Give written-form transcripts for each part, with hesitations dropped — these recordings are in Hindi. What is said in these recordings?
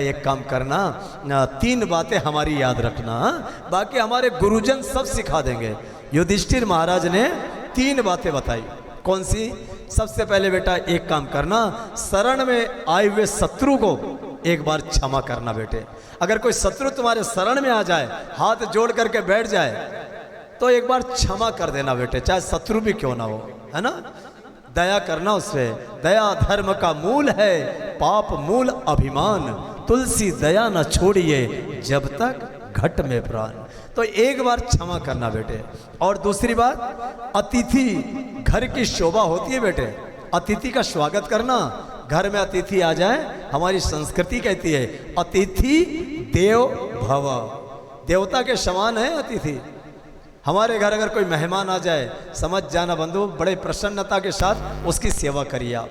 एक काम करना, तीन बातें हमारी याद रखना, बाकी हमारे गुरुजन सब सिखा देंगे। युधिष्ठिर महाराज ने तीन बातें बताई। कौन सी? सबसे पहले बेटा एक काम करना, शरण में आए हुए शत्रु को एक बार क्षमा करना बेटे। अगर कोई शत्रु तुम्हारे शरण में आ जाए, हाथ जोड़ करके बैठ जाए, तो एक बार क्षमा कर देना बेटे, चाहे शत्रु भी क्यों ना हो, है ना। दया करना उससे। दया धर्म का मूल है, पाप मूल अभिमान। तुलसी दया न छोड़िए, जब तक घट में प्राण। तो एक बार क्षमा करना बेटे। और दूसरी बात, अतिथि घर की शोभा होती है बेटे। अतिथि का स्वागत करना। घर में अतिथि आ जाए, हमारी संस्कृति कहती है अतिथि देव भव, देवता के समान है अतिथि। हमारे घर अगर कोई मेहमान आ जाए, समझ जाना बंधु, बड़े प्रसन्नता के साथ उसकी सेवा करिए आप।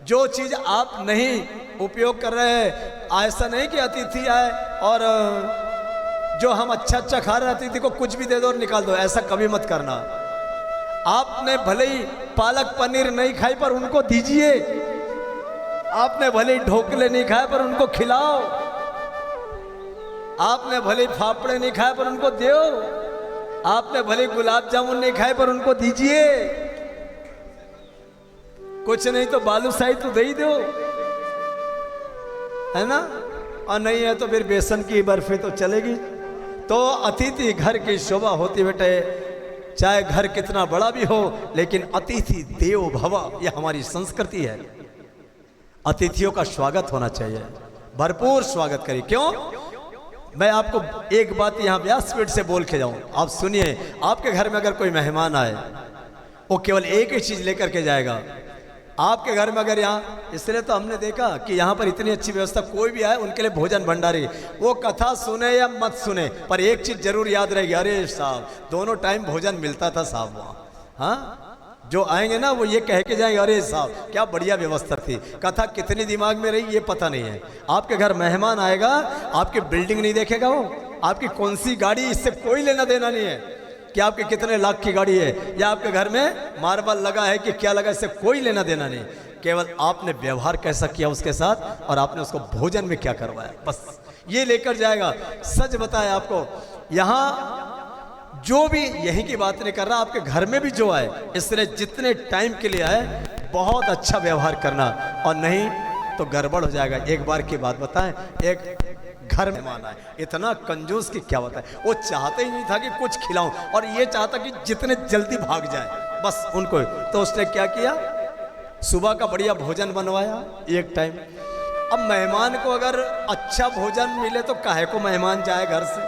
जो चीज़ आप नहीं उपयोग कर रहे हैं, ऐसा नहीं कि अतिथि आए और जो हम अच्छा अच्छा खा रहे हैं अतिथि को कुछ भी दे दो और निकाल दो, ऐसा कभी मत करना। आपने भले ही पालक पनीर नहीं खाई पर उनको दीजिए, आपने भले ही ढोकले नहीं खाए पर उनको खिलाओ, आपने भले ही फाफड़े नहीं खाए पर उनको दो, आपने भले गुलाब जामुन नहीं खाए पर उनको दीजिए। कुछ नहीं तो बालूशाही तो दे ही दो, है ना। और नहीं है तो फिर बेसन की बर्फी तो चलेगी। तो अतिथि घर की शोभा होती बेटे, चाहे घर कितना बड़ा भी हो, लेकिन अतिथि देव भव, यह हमारी संस्कृति है। अतिथियों का स्वागत होना चाहिए, भरपूर स्वागत करिए। क्यों? मैं आपको एक बात यहाँ व्यासपीठ से बोल के जाऊं, आप सुनिए। आपके घर में अगर कोई मेहमान आए, वो केवल एक ही चीज लेकर के जाएगा आपके घर में। अगर यहाँ, इसलिए तो हमने देखा कि यहाँ पर इतनी अच्छी व्यवस्था, कोई भी आए उनके लिए भोजन भंडारी, वो कथा सुने या मत सुने, पर एक चीज जरूर याद रहेगी, अरे साहब दोनों टाइम भोजन मिलता था साहब वहाँ। हाँ, जो आएंगे ना वो ये कह के जाएंगे, अरे साहब क्या बढ़िया व्यवस्था थी। कथा कितनी दिमाग में रही ये पता नहीं है। आपके घर मेहमान आएगा, आपकी बिल्डिंग नहीं देखेगा वो, आपकी कौन सी गाड़ी, इससे कोई लेना देना नहीं है कि आपके कितने लाख की गाड़ी है या आपके घर में मार्बल लगा है कि क्या लगा, इससे कोई लेना देना नहीं। केवल आपने व्यवहार कैसा किया उसके साथ और आपने उसको भोजन में क्या करवाया, बस ये लेकर जाएगा। सच बताया आपको, यहाँ जो भी यहीं की बात नहीं कर रहा, आपके घर में भी जो आए, इसलिए जितने टाइम के लिए आए बहुत अच्छा व्यवहार करना, और नहीं तो गड़बड़ हो जाएगा। एक बार की बात बताएं, एक घर में मेहमान आए, इतना कंजूस कि क्या बताएं, वो चाहते ही नहीं था कि कुछ खिलाऊं, और ये चाहता कि जितने जल्दी भाग जाए बस उनको। तो उसने क्या किया, सुबह का बढ़िया भोजन बनवाया एक टाइम। अब मेहमान को अगर अच्छा भोजन मिले तो काहे को मेहमान जाए घर से।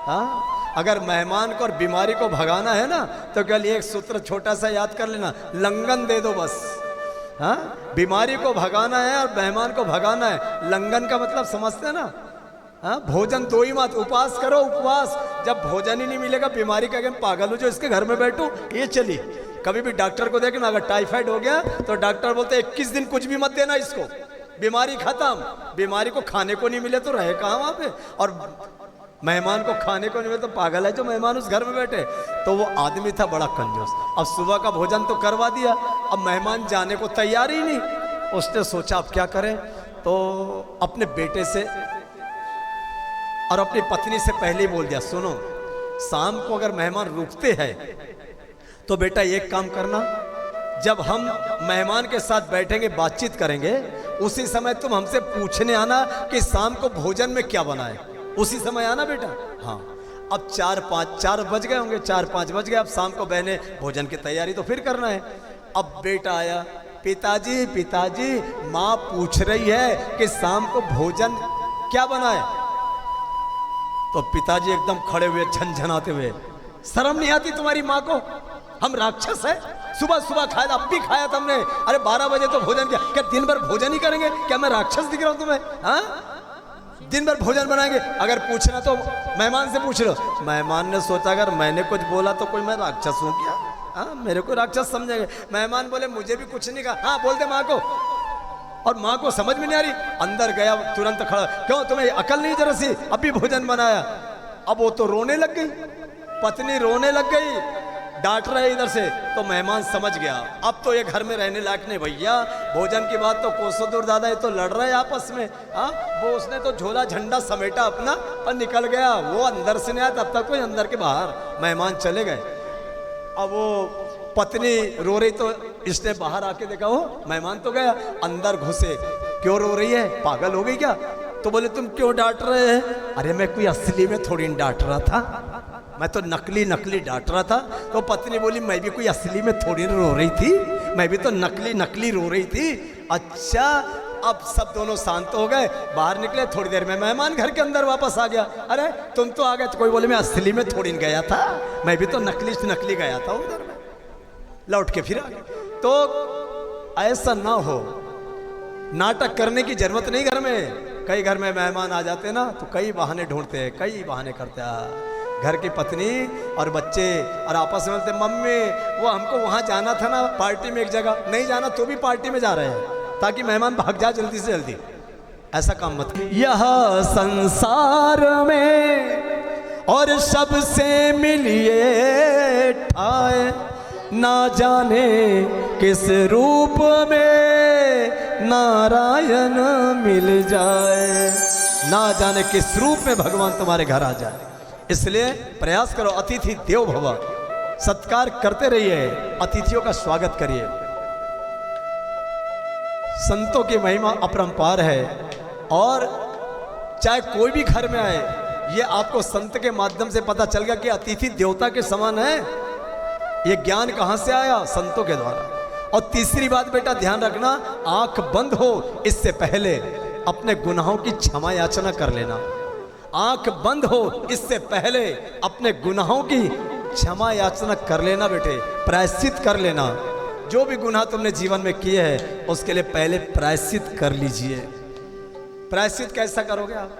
हाँ, अगर मेहमान को और बीमारी को भगाना है ना, तो केवल एक सूत्र छोटा सा याद कर लेना, लंगन दे दो बस। हाँ, बीमारी को भगाना है और मेहमान को भगाना है। लंगन का मतलब समझते हैं ना। हाँ, भोजन दो ही मत, उपवास करो उपवास। जब भोजन ही नहीं मिलेगा, बीमारी का क्या, पागल हो जो इसके घर में बैठो, ये चली। कभी भी डॉक्टर को देखना, अगर टाइफाइड हो गया तो डॉक्टर बोलते 21 दिन कुछ भी मत देना इसको, बीमारी खत्म। बीमारी को खाने को नहीं मिले तो रहे कहाँ वहाँ पे, और मेहमान को खाने को नहीं मिले तो पागल है जो मेहमान उस घर में बैठे। तो वो आदमी था बड़ा कंजूस। अब सुबह का भोजन तो करवा दिया, अब मेहमान जाने को तैयार ही नहीं। उसने सोचा अब क्या करें, तो अपने बेटे से और अपनी पत्नी से पहले ही बोल दिया, सुनो शाम को अगर मेहमान रुकते हैं तो बेटा एक काम करना, जब हम मेहमान के साथ बैठेंगे बातचीत करेंगे, उसी समय तुम हमसे पूछने आना कि शाम को भोजन में क्या बनाए, उसी समय आना बेटा। हाँ, अब 4 बज गए होंगे, 4-5 बज गए। अब शाम को बहने भोजन की तैयारी तो फिर करना है। अब बेटा आया, पिताजी पिताजी माँ पूछ रही है कि शाम को भोजन क्या बनाए। तो पिताजी एकदम खड़े हुए झनझनाते हुए, शर्म नहीं आती तुम्हारी माँ को, हम राक्षस है, सुबह सुबह खाया, अब भी खाया तुमने, अरे 12 बजे तो भोजन किया, क्या दिन भर भोजन ही करेंगे, क्या मैं राक्षस दिख रहा हूँ तुम्हें। हाँ, दिन भर भोजन बनाएंगे, अगर पूछना तो मेहमान से पूछ लो। मेहमान ने सोचा अगर मैंने कुछ बोला तो कोई मैं राक्षस हूँ क्या, हाँ मेरे को राक्षस समझेंगे। मेहमान बोले मुझे भी कुछ नहीं कहा, हाँ बोल दे माँ को। और माँ को समझ में नहीं आ रही, अंदर गया तुरंत खड़ा, क्यों तुम्हें अकल नहीं जरा सी, अभी भोजन बनाया। अब वो तो रोने लग गई, पत्नी रोने लग गई, डांट रहे इधर से। तो मेहमान समझ गया अब तो ये घर में रहने लायक नहीं भैया, भोजन की बात तो कोसों दूर, दादा ये तो लड़ रहे हैं आपस में। हाँ, वो उसने तो झोला झंडा समेटा अपना और निकल गया, वो अंदर से नहीं आया तब तक कोई अंदर के बाहर, मेहमान चले गए। अब वो पत्नी रो रही तो इसने बाहर आके देखा, वो मेहमान तो गया, अंदर घुसे, क्यों रो रही है, पागल हो गई क्या? तो बोले तुम क्यों डांट रहे हैं? अरे मैं कोई असली में थोड़ी डांट रहा था, मैं तो नकली नकली डांट रहा था। तो पत्नी बोली मैं भी कोई असली में थोड़ी रो रही थी, मैं भी तो नकली नकली रो रही थी। अच्छा, अब सब दोनों शांत हो गए, बाहर निकले, थोड़ी देर में मेहमान घर के अंदर वापस आ गया। अरे तुम तो आ गए, तो कोई बोले मैं असली में थोड़ी गया था, मैं भी तो नकली से नकली गया था उधर में, लौट के फिर आ गया। तो ऐसा ना हो, नाटक करने की जरूरत नहीं घर में। कई घर में मेहमान आ जाते ना तो कई बहाने ढूंढते हैं, कई बहाने करते हैं। घर की पत्नी और बच्चे और आपस में बोलते मम्मी वो हमको वहां जाना था ना पार्टी में, एक जगह नहीं जाना तो भी पार्टी में जा रहे हैं ताकि मेहमान भाग जाए जल्दी से जल्दी। ऐसा काम मत करो। यह संसार में और सबसे मिलिए ठाए, ना जाने किस रूप में नारायण मिल जाए, ना जाने किस रूप में भगवान तुम्हारे घर आ जाए। इसलिए प्रयास करो, अतिथि देवो भव, सत्कार करते रहिए, अतिथियों का स्वागत करिए। संतों की महिमा अपरंपार है, और चाहे कोई भी घर में आए, ये आपको संत के माध्यम से पता चल गया कि अतिथि देवता के समान है। ये ज्ञान कहां से आया? संतों के द्वारा। और तीसरी बात बेटा ध्यान रखना, आंख बंद हो इससे पहले अपने गुनाहों की क्षमा याचना कर लेना। आंख बंद हो इससे पहले अपने गुनाहों की क्षमा याचना कर लेना बेटे, प्रायश्चित कर लेना। जो भी गुनाह तुमने जीवन में किए हैं उसके लिए पहले प्रायश्चित कर लीजिए। प्रायश्चित कैसा करोगे आप?